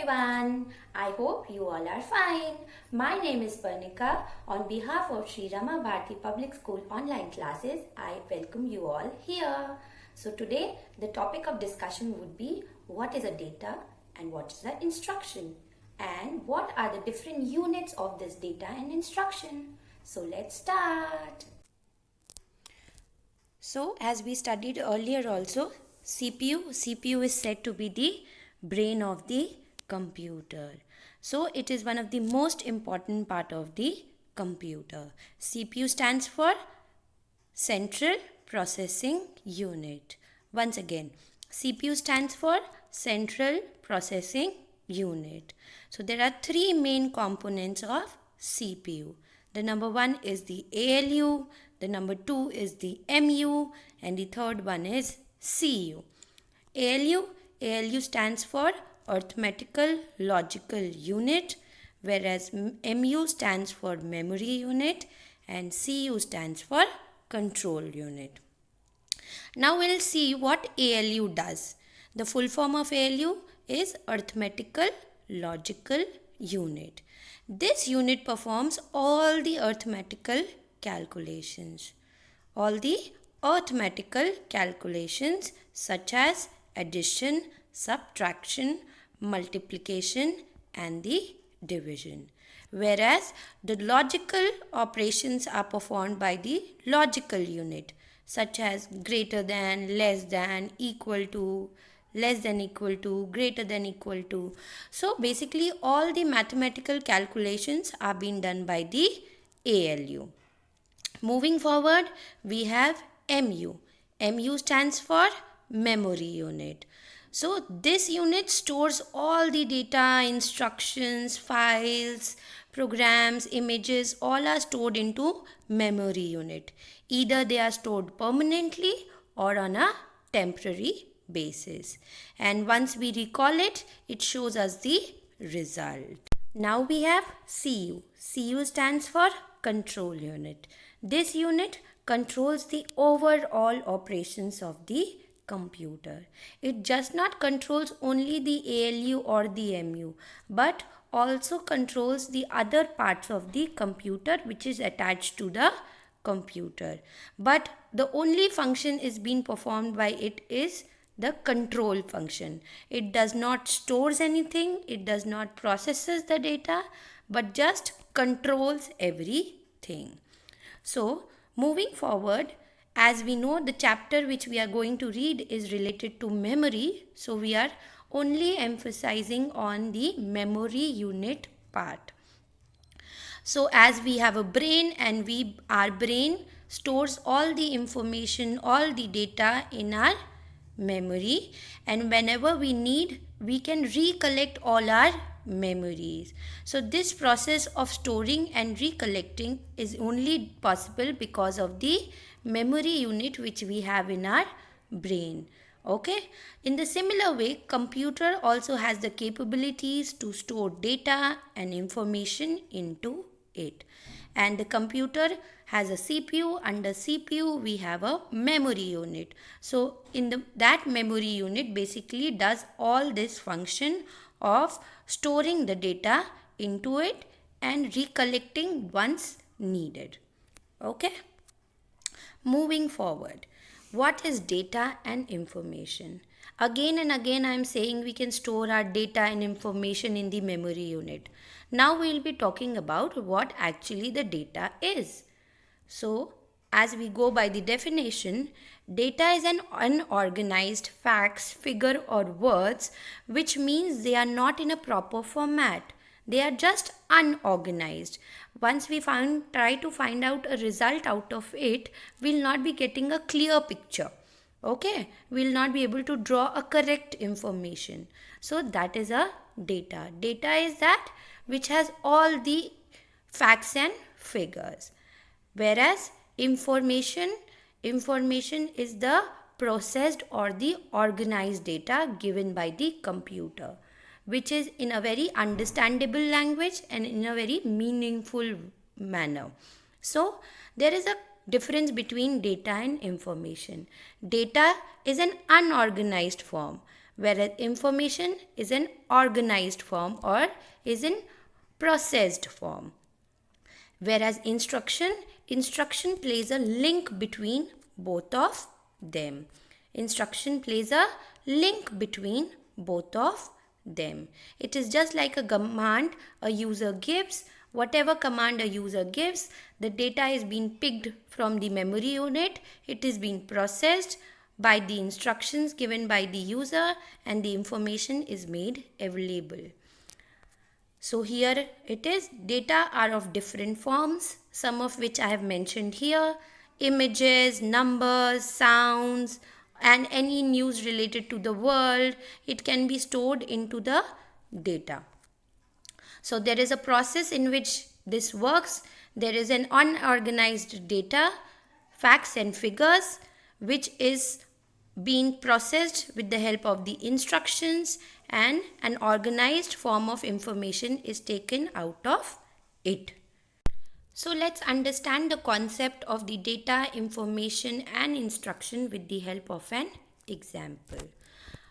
everyone. I hope you all are fine. My name is Parnika. On behalf of Sri Rama Bharati Public School online classes, I welcome you all here. So today the topic of discussion would be what is a data and what is an instruction and what are the different units of this data and instruction. So let's start. So as we studied earlier also, CPU is said to be the brain of the computer. So it is one of the most important part of the computer. CPU stands for Central Processing Unit. Once again, CPU stands for Central Processing Unit. So there are three main components of CPU. The number one is the ALU, the number two is the MU, and the third one is CU. ALU stands for Arithmetical Logical Unit, whereas MU stands for Memory Unit and CU stands for Control Unit. Now we'll see what ALU does. The full form of ALU is Arithmetical Logical Unit. This unit performs all the arithmetical calculations. All the arithmetical calculations such as addition, subtraction, multiplication and the division. Whereas the logical operations are performed by the logical unit such as greater than, less than, equal to, less than equal to, greater than equal to. So basically all the mathematical calculations are being done by the ALU. Moving forward, we have MU. MU stands for Memory Unit. So this unit stores all the data, instructions, files, programs, images, all are stored into memory unit. Either they are stored permanently or on a temporary basis. And once we recall it, it shows us the result. Now we have CU. CU stands for Control Unit. This unit controls the overall operations of the computer. It just not controls only the ALU or the MU, but also controls the other parts of the computer which is attached to the computer. But the only function is being performed by it is the control function. It does not stores anything, it does not processes the data, but just controls everything. So moving forward, as we know, the chapter which we are going to read is related to memory. So we are only emphasizing on the memory unit part. So as we have a brain and our brain stores all the information, all the data in our memory, and whenever we need, we can recollect all our memories. So this process of storing and recollecting is only possible because of the memory unit which we have in our brain. Okay, in the similar way, computer also has the capabilities to store data and information into it. And the computer has a CPU. Under CPU we have a memory unit. So in that memory unit basically does all this function of storing the data into it and recollecting once needed. Okay. Moving forward, what is data and information? Again and again I am saying we can store our data and information in the memory unit. Now we will be talking about what actually the data is. So as we go by the definition, data is an unorganized facts, figure or words, which means they are not in a proper format. They are just unorganized. Once we try to find out a result out of it, we'll not be getting a clear picture. Okay, we'll not be able to draw a correct information. So that is a data. Data is that which has all the facts and figures. Whereas information is the processed or the organized data given by the computer, which is in a very understandable language and in a very meaningful manner. So there is a difference between data and information. Data is an unorganized form, whereas information is an organized form or is in processed form. Whereas instruction plays a link between both of them. Instruction plays a link between both of them. It is just like a command a user gives. Whatever command a user gives, the data is being picked from the memory unit. It is being processed by the instructions given by the user, and the information is made available. So here it is, data are of different forms, some of which I have mentioned here: images, numbers, sounds, and any news related to the world. It can be stored into the data. So there is a process in which this works. There is an unorganized data, facts and figures, which is being processed with the help of the instructions, and an organized form of information is taken out of it. So let's understand the concept of the data, information and instruction with the help of an example.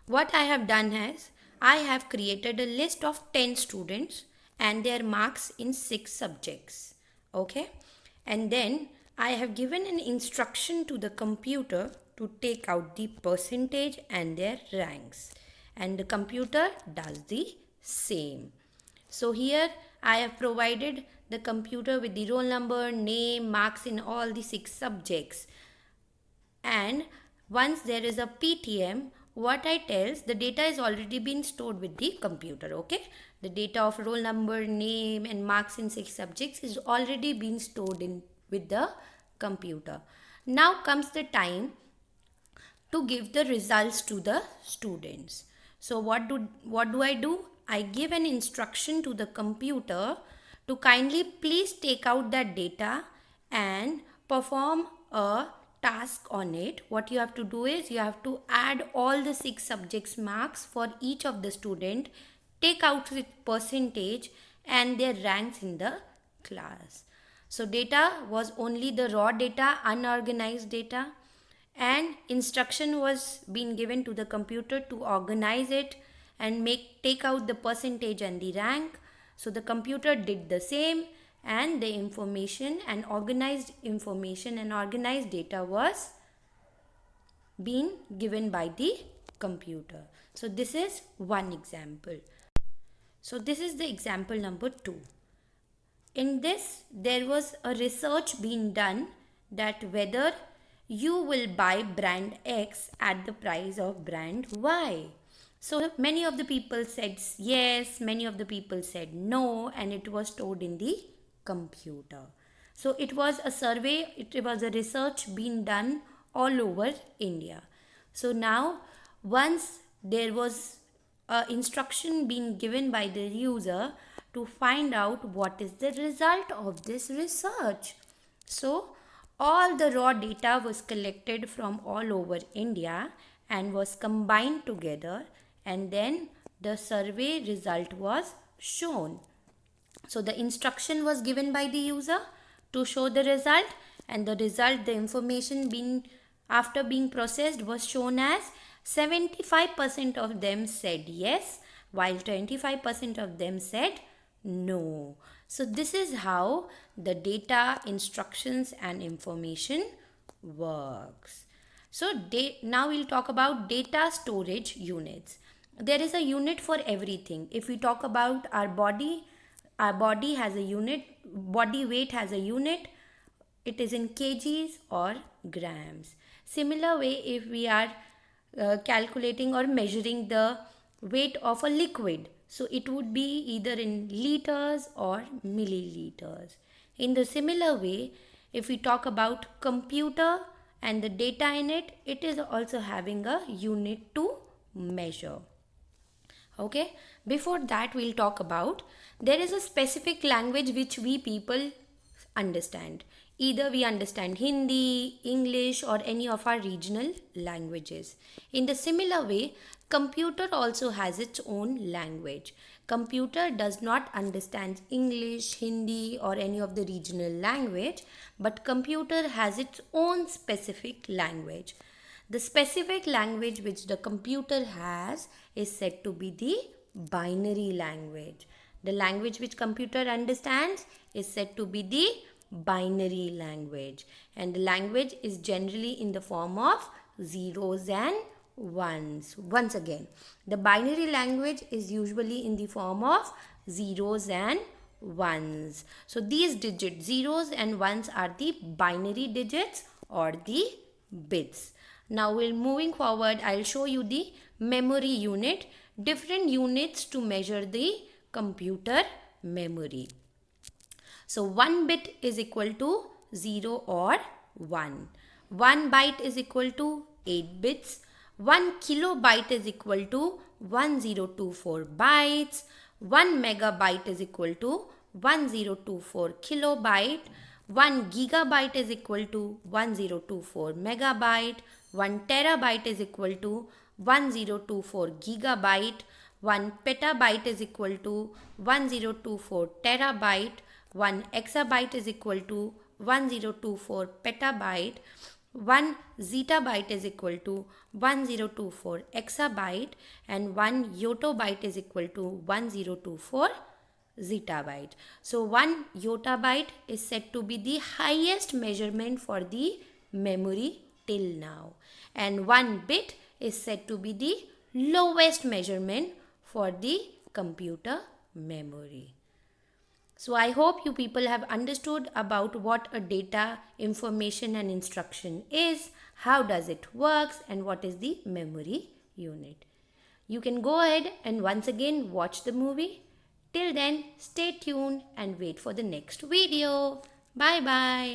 What I have done is, I have created a list of 10 students and their marks in 6 subjects. Okay, and then I have given an instruction to the computer to take out the percentage and their ranks, and the computer does the same. So here I have provided the computer with the roll number, name, marks in all the 6 subjects. And once there is a PTM, what I tells, the data is already been stored with the computer. Okay, the data of roll number, name and marks in 6 subjects is already been stored in with the computer. Now comes the time to give the results to the students. So what do I do? I give an instruction to the computer to kindly please take out that data and perform a task on it. What you have to do is, you have to add all the 6 subjects marks for each of the student, take out the percentage and their ranks in the class. So data was only the raw data, unorganized data, and instruction was being given to the computer to organize it and take out the percentage and the rank. So the computer did the same, and the information and organized data was being given by the computer. So this is one example. So this is the example number 2. In this, there was a research being done that whether you will buy brand X at the price of brand Y. So many of the people said yes, many of the people said no, and it was stored in the computer. So it was a survey, it was a research being done all over India. So now once there was a instruction being given by the user to find out what is the result of this research. So all the raw data was collected from all over India and was combined together, and then the survey result was shown. So the instruction was given by the user to show the result, and the result, the information being after being processed, was shown as 75% of them said yes, while 25% of them said no. So this is how the data, instructions and information works. So now we'll talk about data storage units. There is a unit for everything. If we talk about our body has a unit, body weight has a unit. It is in kgs or grams. Similar way, if we are calculating or measuring the weight of a liquid, so it would be either in liters or milliliters. In the similar way, if we talk about computer and the data in it, it is also having a unit to measure. Okay, before that we'll talk about, there is a specific language which we people understand. Either we understand Hindi, English or any of our regional languages. In the similar way, computer also has its own language. Computer does not understand English, Hindi or any of the regional language, but computer has its own specific language. The specific language which the computer has is said to be the binary language. The language which computer understands is said to be the binary language, and the language is generally in the form of zeros and ones. Once again, the binary language is usually in the form of zeros and ones. So these digits, zeros and ones, are the binary digits or the bits. Now we're moving forward. I'll show you the memory unit, different units to measure the computer memory. So 1 bit is equal to 0 or 1. 1 byte is equal to 8 bits. 1 kilobyte is equal to 1024 bytes. 1 megabyte is equal to 1024 kilobyte. 1 gigabyte is equal to 1024 megabyte. 1 terabyte is equal to 1024 gigabyte. 1 petabyte is equal to 1024 terabyte. 1 exabyte is equal to 1024 petabyte. 1 zettabyte is equal to 1024 exabyte, and 1 yottabyte is equal to 1024 zettabyte. So 1 yottabyte is said to be the highest measurement for the memory till now, and 1 bit is said to be the lowest measurement for the computer memory. So I hope you people have understood about what a data, information and instruction is, how does it works, and what is the memory unit. You can go ahead and once again watch the movie. Till then, stay tuned and wait for the next video. Bye bye.